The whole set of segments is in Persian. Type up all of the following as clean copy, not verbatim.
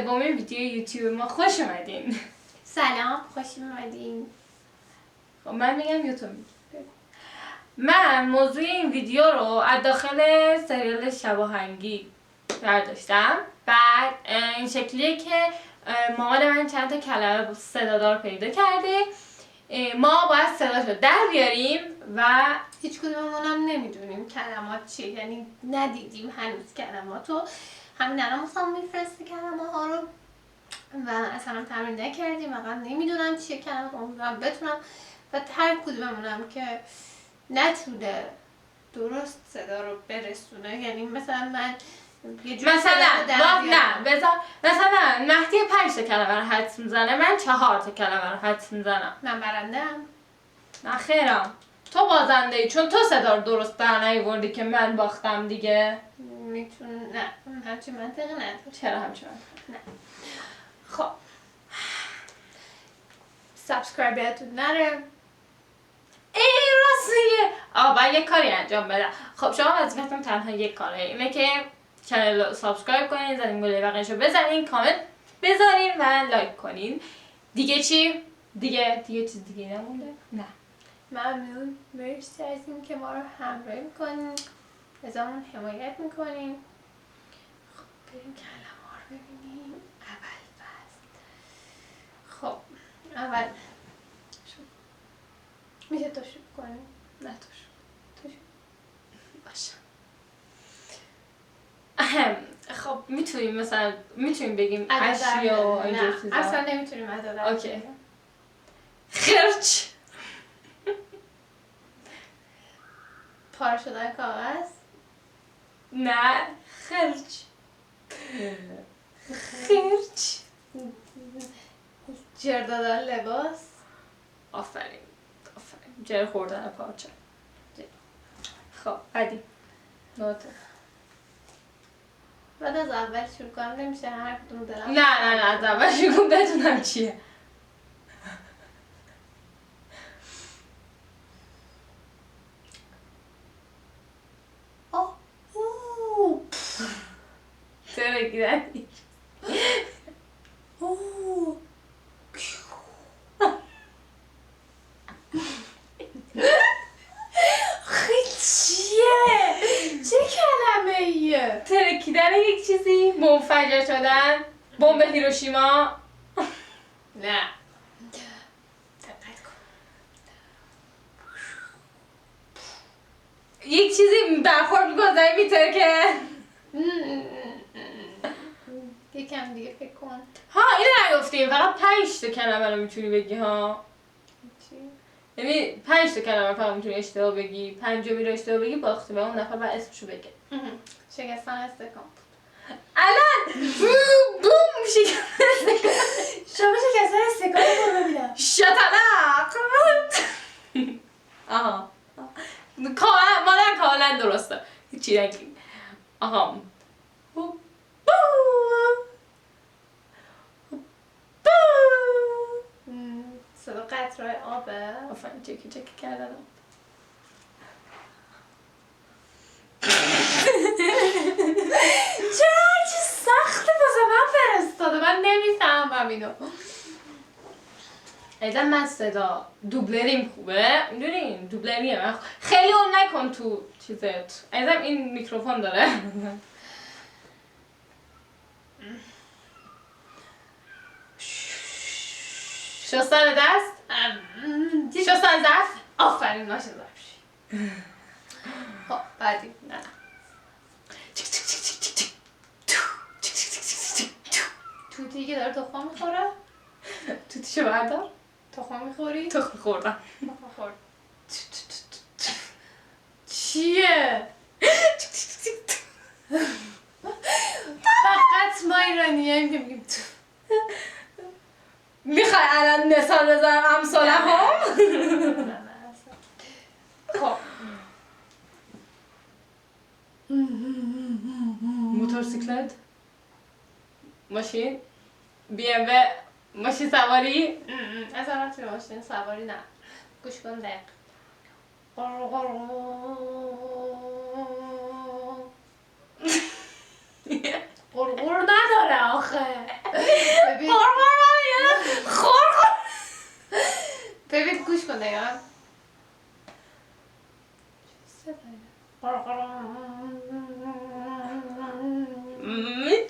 سومین ویدیو یوتیوب ما خوش اومدین. سلام، خوش اومدین. خب من میگم یادتون. من موضوع این ویدیو رو از داخل سریال شباهنگی برداشتم. بعد این شکلیه که مامان من چند تا کلمه صدادار پیدا کرده. ما باید صداشو در بیاریم و هیچ کدوممون هم نمیدونیم کلمات چیه، یعنی ندیدیم هنوز کلماتو. همین الان مثلا میفرسته کلمه ها رو و اصلا تمرین نکردیم، واقعا نمیدونم چیه کلمات. امیدوارم بتونم و هر کدوممونم که نتونه درست صدا رو برسونه، یعنی مثلا من یه جور مثلا مهدی 5 تا کلمه رو حدس میزنه، من 4 تا کلمه رو حدس میزنم. من برنده‌ام. نه خیرم، تو بازنده ای چون تو صدا رو درست در نیاوردی که من باختم دیگه. میتونه نه همچین منطقی نداره. چرا همچین منطقی؟ نه. خب سابسکرایب یادتون نره. ای راستیه. باید یه کاری انجام بدم. خب شما وظیفتون تنها یک کاره، اینه که چنل رو سابسکرایب کنین، زنگ گوله بقیه‌شو بزنین، کامنت بذارین و لایک کنین. دیگه چی؟ دیگه چیز دیگه نمونده؟ نه. ممنون، مرسی از این که ما رو همراهی میکنین، ازمون حمایت میکنین. خب بریم کلمه ها رو ببینیم. اول فصل. خب اول میشه تو شروع کنیم؟ نه تو شروع. باشه. خب میتونیم بگیم اشیا و اینجور چیزا؟ اصلا نمیتونیم عدد. اوکی. خرچ. پاره شدن کاغذ. نه خرچ. جر دادن لباس. آفرین. جر خوردن پارچه. خب بعدی نوته. بعد از اول شروع کنم نمیشه هر کدوم دلم. نه از اول شروع کنم بدونم چیه. ترکیدنی. چه کلمه ایه؟ ترکیدن یک چیزی، منفجر شدن، بمب هیروشیما. نه دقت کن. یک چیزی برخورد میکنه میترکه. یکم دیگه فکر کن. ها اینو نگفتیم، فقط 5 تا کلمه رو میتونی بگی ها. چی؟ یعنی 5 تا کلمه فقط میتونی اشتباه بگی، پنجمی رو اشتباه بگی باختی و اون نفر باید اسمشو بگه. شکستن استکان. الان بوم شکستن. شما شکستن استکان رو ببینم. شطلق. آها کاملا درسته، هیچی نگیم. آها صدا قطرهای آبه. آفرین چکی کردن. چرا چی سخته واسه من فرستاده، من نمیفهمم اینو. ایزن من صدا دوبلریم خوبه، میدونین دوبلریه من خیلی اون نکن تو چیزت. ایزن این میکروفون داره. شستن دست. شستن دست. آفرین ماشین زرشی. خب بعدی. نه توتی که داره تخم میخوره. توتیشو بردار. تخم میخوری؟ تخم خوردم. تخم خورد. چیه؟ فقط ما ایرانی‌ایم که میگیم تو. میخوای الان مثال بزنم امثاله هم؟ خب موتورسیکلت، ماشین، بی ام و، ماشین سواری. اصلا توی ماشین سواری نه. گوش کن دق. قرقر نداره آخه.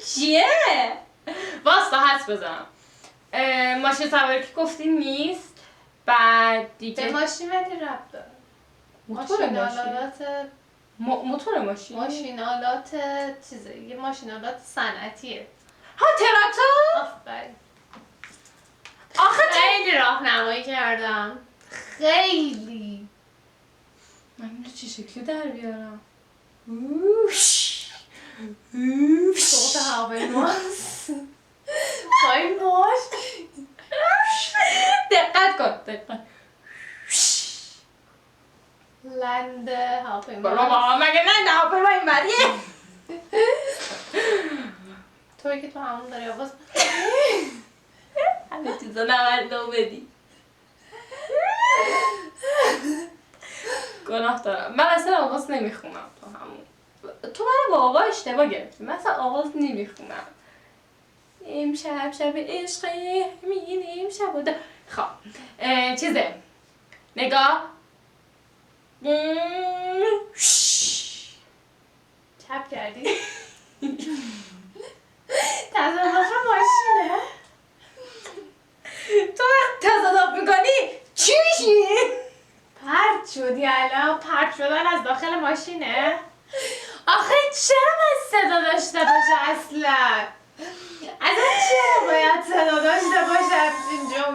چیه؟ واسه حدس بزنم. ماشین سواری که گفتی نیست. بعد دیگه به ماشین ولی ربط داره. موتور ماشین؟ ماشینالات چیزه، یه ماشینالات صنعتیه. ها تراکتور؟ آفرین. آخه خیلی راهنمایی کردم. خیلی. من اینو چه شکلی در بیارم؟ صوت هواپیماست. هواپیماش. دقت کن دقت. لند هواپیما. بابا مگه نه هواپیما این وریه؟ توی که تو همون داری آواز همه چیزا نوردو بدی. گناه دارم. من اصلا آواز نمیخونم تو همون. تو من با آوا اشتباه گرفتی. من اصلا آواز نمیخونم. امشب شب عشق میگین امشب و خب چیزه نگاه چپ کردی؟ تصادف ماشینه؟ تو تصادف میکنی چی میشی؟ پرت شدی الان. پرت شدن از داخل ماشینه؟ آخه چرا باید صدا داشته باشه اصلا؟ اصلا چرا باید صدا داشته باشه اینجا؟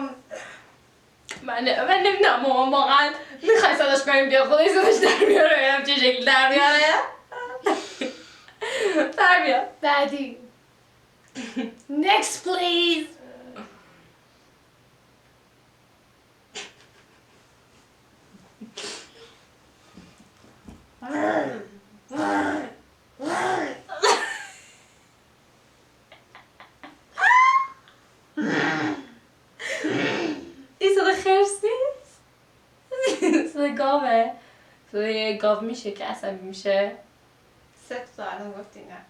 من نمیدونم مامان واقعا میخوای صداش کنیم بیا خودش صداش در بیاره هم چه شکل در بیاره؟ در بیار. بعدی. Next please. این صدا خرس نیست؟ صدا گاوه. صدا یه گاو میشه که عصبی میشه. 3 تا الان گفتی نه.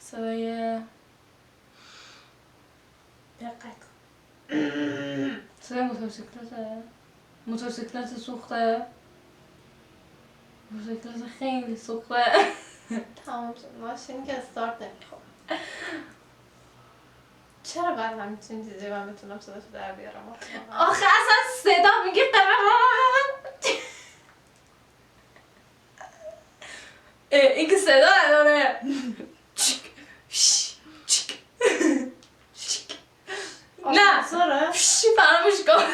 صدای دقت صدای موتورسیکلته. موتورسیکلت سوخته. موتورسیکلت خیلی سوخته. تمام شد. ماشین که استارت نمیخواد. چرا باید همچین چیزی من بتونم صداشو در بیارم؟ آخه اصلا صدا میگه این که صدا نداره. نه فراموش کن.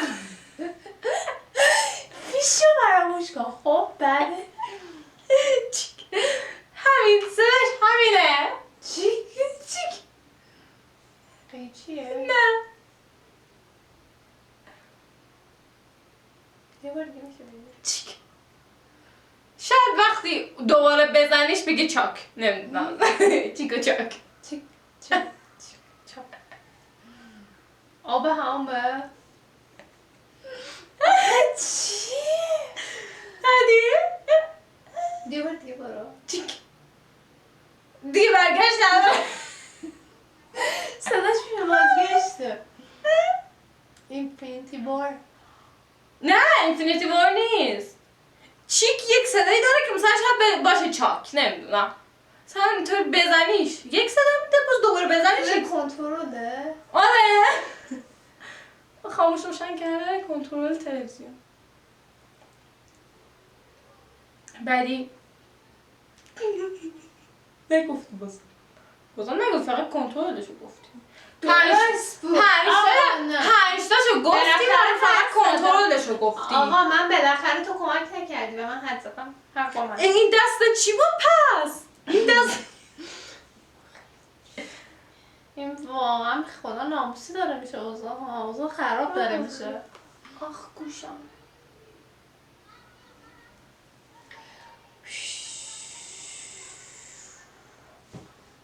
فیشو فراموش کن. خب بعد همین صداش همینه. چیک چیه؟ نه یه بار دیگه میشه بگی چیک. شاید وقتی دوباره بزنیش بگی چاک. نمیدونم. چیک و چاک. چیک آب همه چی؟ هدی دیگه برو چیک. دیگه برگشت نداره. صداش میشه بازگشته. اینفینیتی بار. نه اینفینیتی وار نیست. چیک یک صدایی داره که مثلا شاید باشه چاک. نمیدونم مثلا اینطور بزنیش یک صدا میده باز دوباره بزنیش. کنترله؟ آره خاموش روشن کرده کنترل تلویزیون. بعدی نگفتی بازم نگفتی فقط کنترلشو گفتی. پنجتاشو گفتی ولی فقط کنترلشو گفتی. آقا من بالاخره تو کمک نکردی و من حد زدم. حق با من. این دست چی بود پس؟ این دست این واقعا خدا ناموسی داره میشه. اوضاع خراب داره میشه. آخ گوشم.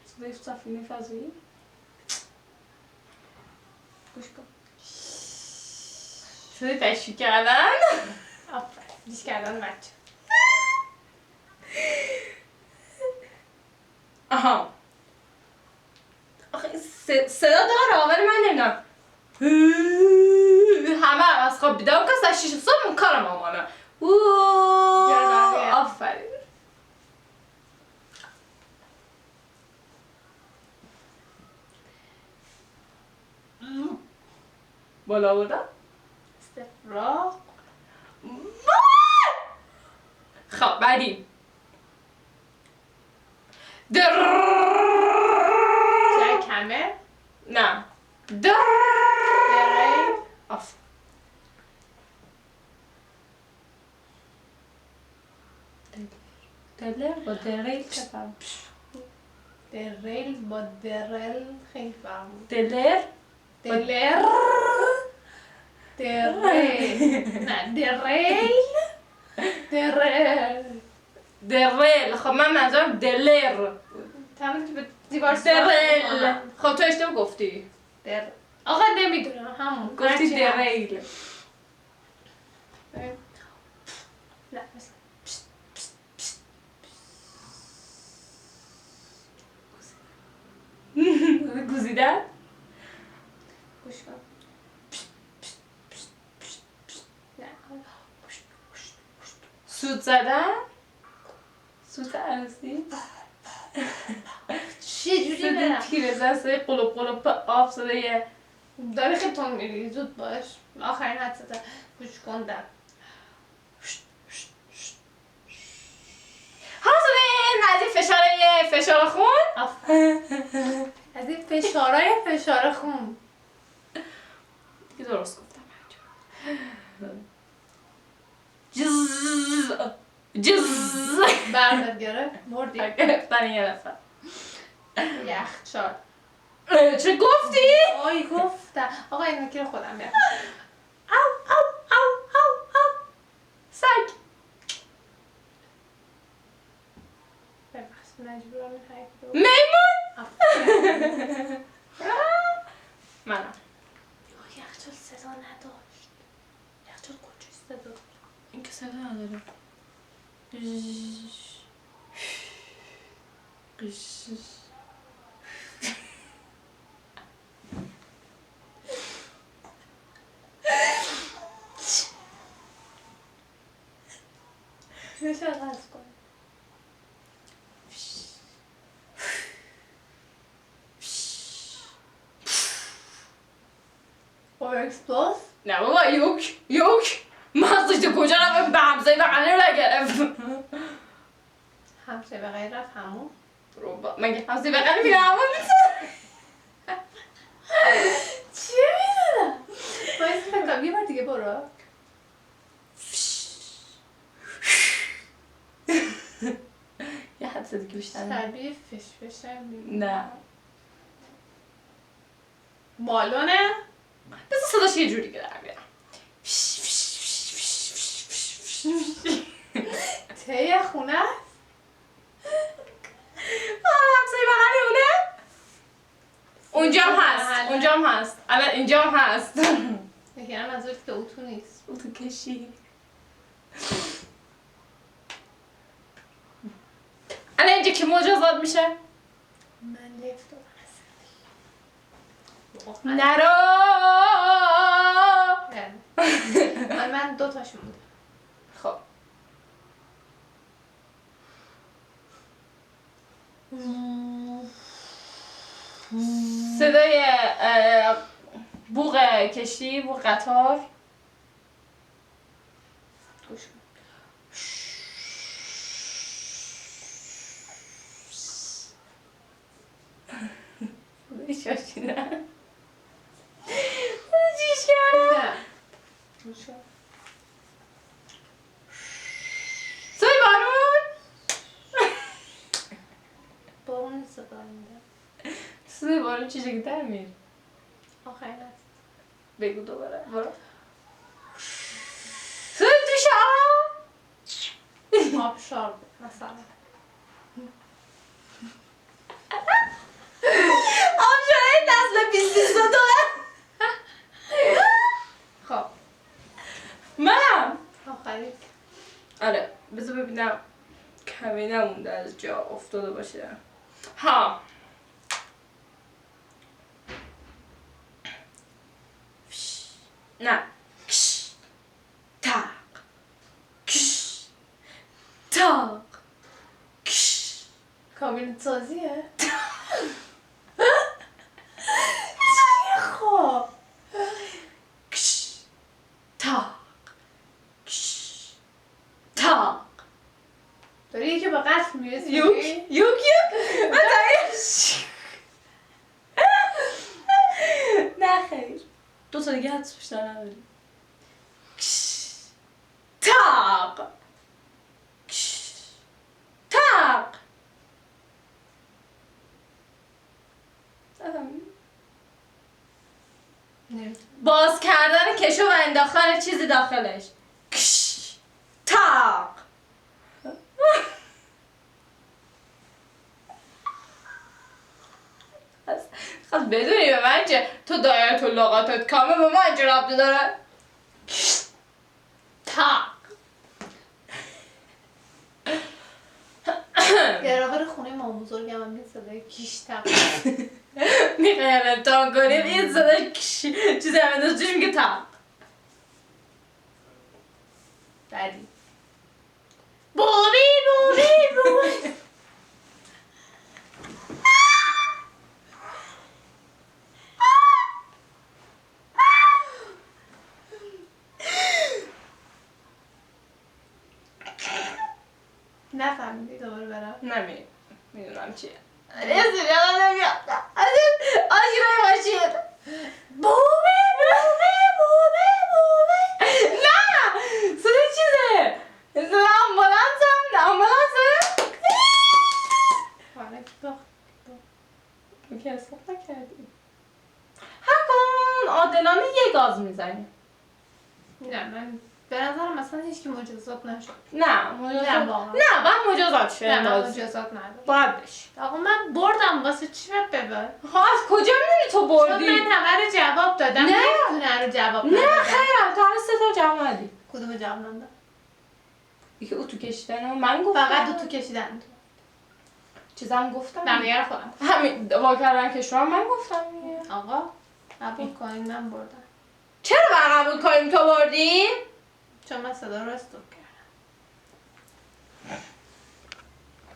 صدای سفینه فضایی. گوش کن. صدای تشویق کردن. آفرین. دیش کردن بچه. آها. آخه صدا داره ولی من نمیدونم. همه از خواب بیدار کن. 6 صبح کار مامانه. بالا بردم. استفراغ. خب بعدی جای کمه. نه دریل. آف دلر با دریل چه فرق؟ دریل با درل خیلی فرق بود. دلر دلر. دریل. نه دریل. دریل. دریل. خب من منظورم دلر. تمام که به دیوار دریل. خب تو اشتباه گفتی. آقا نمیدونم همون گفتی دریل. نه مثلا گوزیدن؟ گوش کن. نه سود زدن؟ سود عروسی؟ چه جوری صدای برم؟ پیره زن، صدای قلوب قلوب آب، صدای داری خیلی تون میری، زود باش. آخرین حدسته. گوش کن در. ها صدای از این فشار خون؟ از این فشار خون. دیگه درست گفتم جز برمت گرفت مردی. گرفتن یه نفر. یخچال. چه گفتی؟ آی گفتم. آقا اینو که خودم بیارم. او سگ. ببخش مجبورم این حرف رو. میمون. منم. یخچال صدا نداشت. یخچال کجای صدا داشت؟ این که صدا نداره. میشه عوض کنم. اکسپلوز؟ نه بابا یوک مغزش تو کجا رفت؟ به همسایه بغلی رو نگرفت. همسایه بغلی رفت همون؟ مگه همسایه بغلی میره همون میشه؟ چی میدونم؟ باید فکرم یه بار دیگه برو. یه حدثه دیگه بیشتر شبیه فش نه بالونه؟ بذار صداش یه جوری که در بیارم. ته خونه است؟ همسایه بغلی اونه؟ اونجا هم هست الان اینجا هم هست. میگم منظورت که اتو نیست. اتو کشی الان اینجا که مجازات میشه؟ من لفت دادم. نرو. من دو تاشون بودم. خب صدای بوق کشتی، بوق قطار. گوش کن. شاشیدن. چیش کردم؟ نه. گوش کن. صدای بارون؟ بارون صدا میده. صدای بارون چه شکلی در میره؟ آخرین هست. بگو دوباره برو. صدای دوش آبشار بود مثلا. آبشارهای نسل 2022. خب منم. آخری. آره بذار ببینم کمی نمونده از جا افتاده باشه. ها نه کش تاق کش تاق کش. کابینت سازیه؟ چیه خب؟ تاق. داری که با قصد میرسی؟ یوک نه خیر. 2 تا دیگه حدس بیشتر نداری. تاق تاق. باز کردن کشو و انداختن چیزی داخلش. تاق. خواست بدونی به من چه؟ تو دایره لغاتت کامه به من چه ربطی داره؟ تاق. گراور خونه ما بزرگم هم این صدای کیش تاق میخوایم امتحان کنیم این صدای چیزی هم اندازه چیش میگه تاق. بعدی بوبی نفهمیدی دوباره برم؟ میدونم چیه. یه سری یادم نمیاد. آشیرای باشین. بوبی نه صدای چیزه. صدای آمبولانسه. حالا کی باخت؟ اوکی اصلا نکردی. هر کدوم عادلانه یه گاز میزنی. نه من به نظرم مثلا هیچ کی مجازات نشد. نه باید مجازات شه. نه من مجازات ندارم. باید بشی. آقا من بردم واسه چی باید ببر؟ از کجا میدونی تو بردی؟ چون من همه رو جواب دادم. نه. نمیتونه رو جواب ندادم. نه خیرم تو هر 3 تا جواب ندی. کدوم جواب ندادم؟ یکی اتو کشیدن و من گفتم فقط اتو کشیدن. چیزام گفتم بقیه رو خودم. همین وا کردن کشورم من گفتم دیگه. آقا قبول کنین من بردم. چرا باید قبول کنیم تو بردی؟ چون من صدا رو استوب کردم.